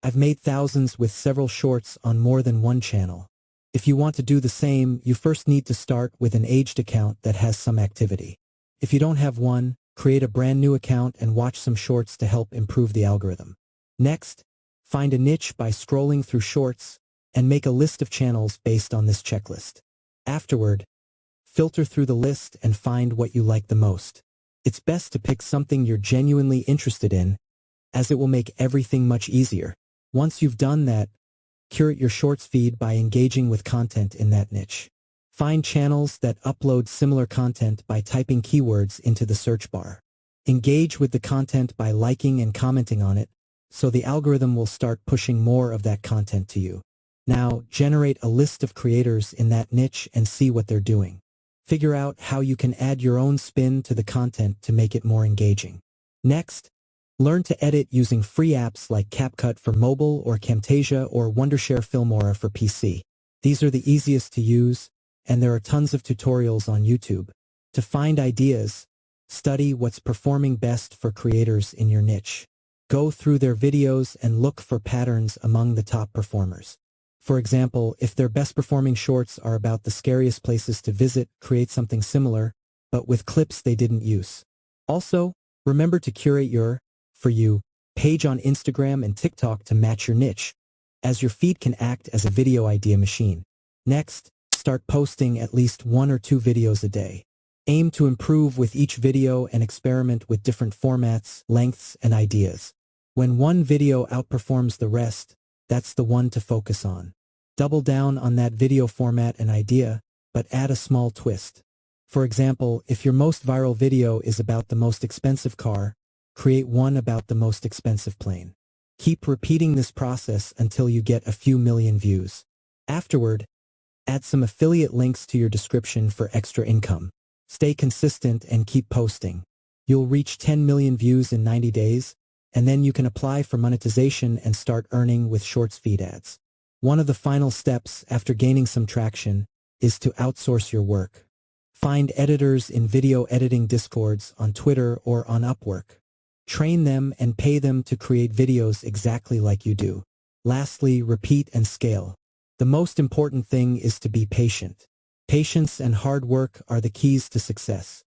I've made thousands with several shorts on more than one channel. If you want to do the same, you first need to start with an aged account that has some activity. If you don't have one, create a brand new account and watch some shorts to help improve the algorithm. Next, find a niche by scrolling through shorts and make a list of channels based on this checklist. Afterward, filter through the list and find what you like the most. It's best to pick something you're genuinely interested in, as it will make everything much easier. Once you've done that, curate your shorts feed by engaging with content in that niche. Find channels that upload similar content by typing keywords into the search bar. Engage with the content by liking and commenting on it, so the algorithm will start pushing more of that content to you. Now, generate a list of creators in that niche and see what they're doing. Figure out how you can add your own spin to the content to make it more engaging. Next, learn to edit using free apps like CapCut for mobile or Camtasia or Wondershare Filmora for PC. These are the easiest to use, and there are tons of tutorials on YouTube. To find ideas, study what's performing best for creators in your niche. Go through their videos and look for patterns among the top performers. For example, if their best performing shorts are about the scariest places to visit, create something similar, but with clips they didn't use. Also, remember to curate your For You page on Instagram and TikTok to match your niche, as your feed can act as a video idea machine. Next, start posting at least 1 or 2 videos a day. Aim to improve with each video and experiment with different formats, lengths, and ideas. When one video outperforms the rest, that's the one to focus on. Double down on that video format and idea, but add a small twist. For example, if your most viral video is about the most expensive car, create one about the most expensive plane. Keep repeating this process until you get a few million views. Afterward, add some affiliate links to your description for extra income. Stay consistent and keep posting. You'll reach 10 million views in 90 days, and then you can apply for monetization and start earning with Shorts feed ads. One of the final steps after gaining some traction is to outsource your work. Find editors in video editing discords on Twitter or on Upwork. Train them and pay them to create videos exactly like you do. Lastly, repeat and scale. The most important thing is to be patient. Patience and hard work are the keys to success.